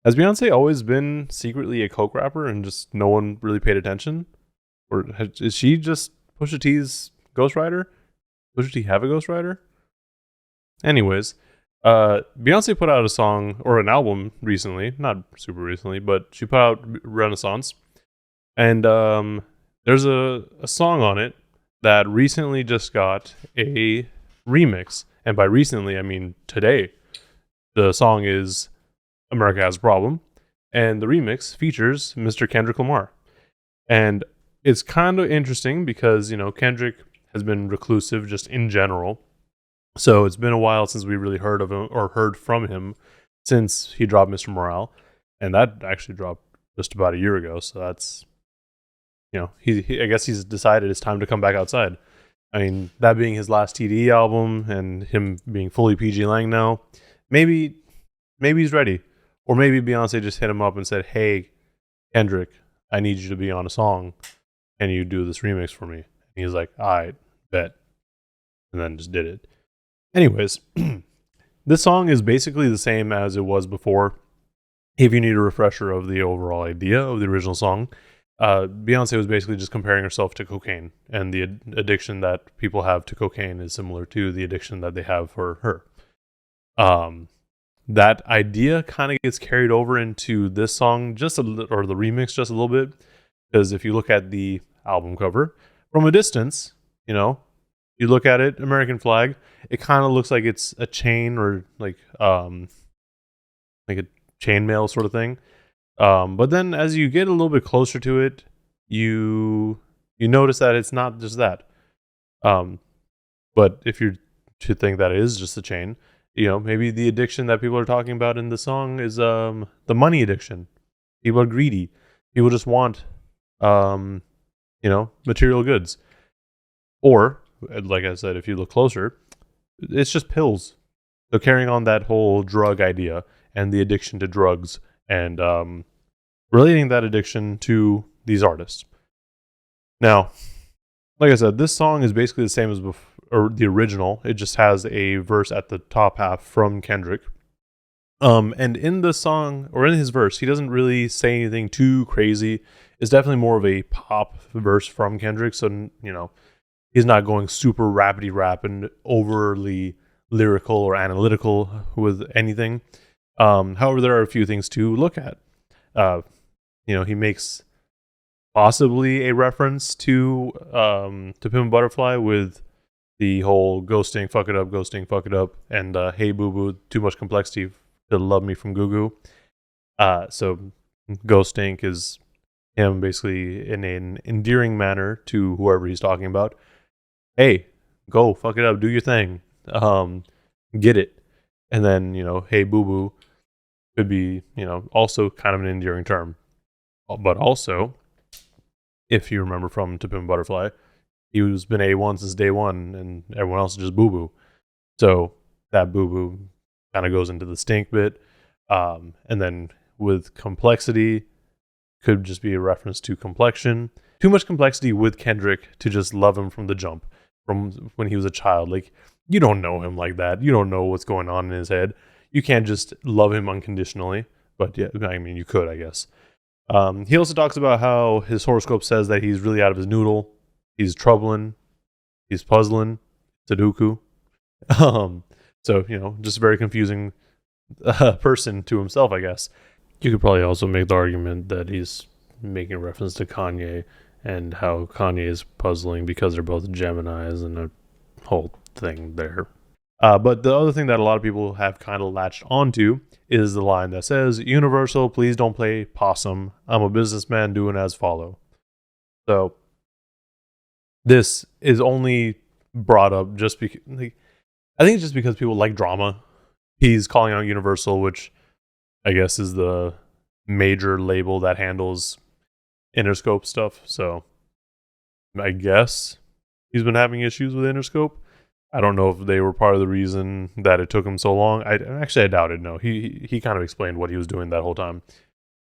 Has Beyonce always been secretly a coke rapper and just no one really paid attention? Or is she just Pusha T's ghostwriter? Pusha T have a ghostwriter? Anyways, Beyonce put out a song or an album recently, not super recently, but she put out Renaissance. And there's a song on it that recently just got a remix. And by recently, I mean today. The song is America Has a Problem. And the remix features Mr. Kendrick Lamar. And it's kind of interesting because, Kendrick has been reclusive just in general. So it's been a while since we really heard of him or heard from him since he dropped Mr. Morale. And that actually dropped just about a year ago. So that's, I guess he's decided it's time to come back outside. I mean, that being his last TDE album and him being fully PG Lang now, maybe he's ready. Or maybe Beyonce just hit him up and said, "Hey, Kendrick, I need you to be on a song. Can you do this remix for me?" And he's like, "All right, bet." And then just did it. Anyways, this song is basically the same as it was before. If you need a refresher of the overall idea of the original song, Beyonce was basically just comparing herself to cocaine, and the addiction that people have to cocaine is similar to the addiction that they have for her. That idea kind of gets carried over into this song or the remix just a little bit, because if you look at the album cover from a distance, you look at it, American flag, it kind of looks like it's a chain or like a chainmail sort of thing. But then as you get a little bit closer to it, you notice that it's not just that. But if you're to think that it is just a chain, maybe the addiction that people are talking about in the song is the money addiction. People are greedy. People just want, material goods. Or, like I said, if you look closer, it's just pills. So carrying on that whole drug idea and the addiction to drugs and relating that addiction to these artists. Now, like I said, this song is basically the same as or the original. It just has a verse at the top half from Kendrick. And in the song, or in his verse, he doesn't really say anything too crazy. It's definitely more of a pop verse from Kendrick. So, he's not going super rapidy rap and overly lyrical or analytical with anything. However, there are a few things to look at. He makes possibly a reference to Pimp a Butterfly with the whole ghosting, fuck it up, and hey boo boo, too much complexity to love me from Goo Goo. So ghosting is him basically in an endearing manner to whoever he's talking about. Hey, go fuck it up, do your thing, get it. And then hey boo boo could be also kind of an endearing term, but also if you remember from To Pimp a Butterfly, he's been A1 since day one, and everyone else is just boo boo. So that boo boo kind of goes into the stink bit, and then with complexity could just be a reference to complexion. Too much complexity with Kendrick to just love him from the jump, from when he was a child. Like, you don't know him like that. You don't know what's going on in his head. You can't just love him unconditionally. But yeah, I mean, you could, I guess. He also talks about how his horoscope says that he's really out of his noodle. He's troubling. He's puzzling. Sudoku. So, just a very confusing person to himself, I guess. You could probably also make the argument that he's making reference to Kanye and how Kanye is puzzling because they're both Geminis and a whole thing there. But the other thing that a lot of people have kind of latched onto is the line that says, "Universal, please don't play possum. I'm a businessman doing as follow." So this is only brought up just because, I think it's just because people like drama. He's calling out Universal, which I guess is the major label that handles Interscope stuff. So I guess he's been having issues with Interscope. I don't know if they were part of the reason that it took him so long. I doubt it. No, he kind of explained what he was doing that whole time.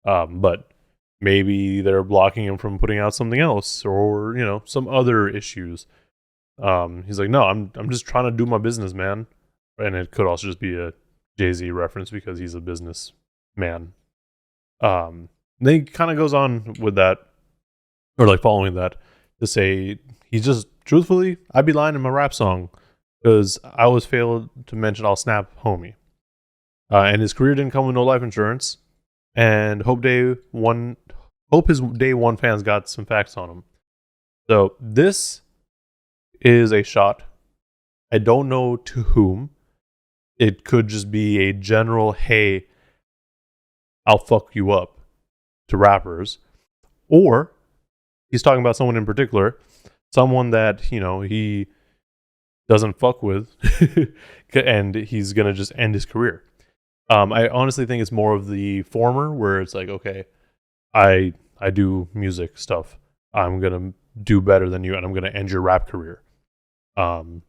But maybe they're blocking him from putting out something else, or some other issues. He's like, no, I'm just trying to do my business, man. And it could also just be a Jay-Z reference because he's a business man. Then he kind of goes on with that, or like following that, to say he's just truthfully, I'd be lying in my rap song because I always failed to mention I'll snap homie. And his career didn't come with no life insurance. And hope his day one fans got some facts on him. So this is a shot. I don't know to whom. It could just be a general, hey, I'll fuck you up to rappers. Or he's talking about someone in particular, someone that, he doesn't fuck with, and he's going to just end his career. I honestly think it's more of the former, where it's like, okay, I do music stuff. I'm going to do better than you, and I'm going to end your rap career. And,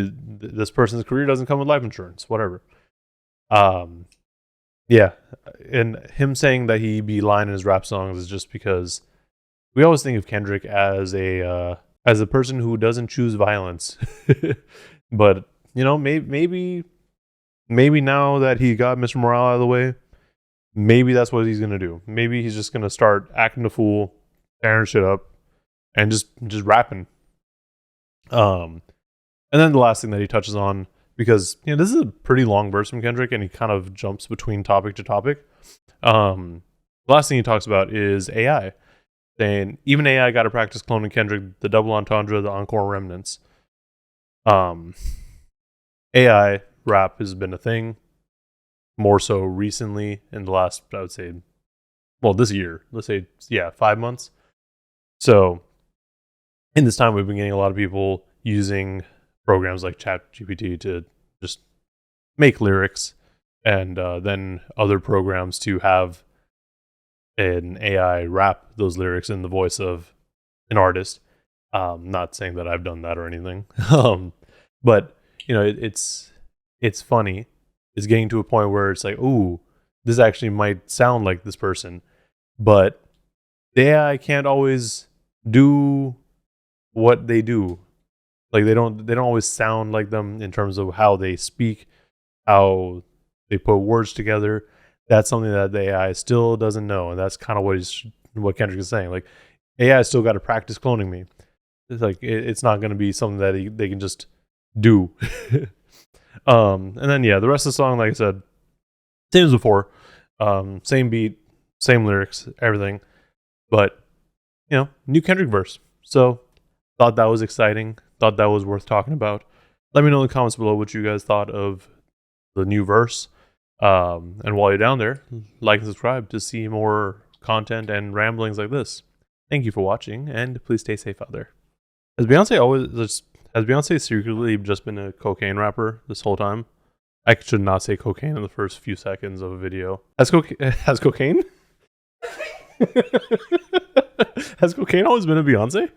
this person's career doesn't come with life insurance, whatever. Yeah. And him saying that he be lying in his rap songs is just because we always think of Kendrick as a person who doesn't choose violence. But, maybe now that he got Mr. Morale out of the way, maybe that's what he's going to do. Maybe he's just going to start acting a fool, tearing shit up, and just rapping. And then the last thing that he touches on, because this is a pretty long verse from Kendrick, and he kind of jumps between topic to topic. The last thing he talks about is AI, saying even AI got to practice cloning Kendrick, the double entendre, the encore remnants. AI rap has been a thing, more so recently in the last, I would say, this year. Let's say, 5 months. So in this time, we've been getting a lot of people using programs like ChatGPT to just make lyrics, and then other programs to have an AI rap those lyrics in the voice of an artist. Not saying that I've done that or anything, but it's funny. It's getting to a point where it's like, ooh, this actually might sound like this person, but the AI can't always do what they do. Like they don't always sound like them in terms of how they speak, how they put words together. That's something that the AI still doesn't know, and that's kind of what Kendrick is saying. Like AI still got to practice cloning me. It's like it's not going to be something that they can just do. And then the rest of the song, like I said, same as before, same beat, same lyrics, everything, but new Kendrick verse. So thought that was exciting. Thought that was worth talking about. Let me know in the comments below what you guys thought of the new verse. And while you're down there, like and subscribe to see more content and ramblings like this. Thank you for watching, and please stay safe out there. Has Beyonce secretly just been a cocaine rapper this whole time? I should not say cocaine in the first few seconds of a video. Has cocaine? Has cocaine always been a Beyonce?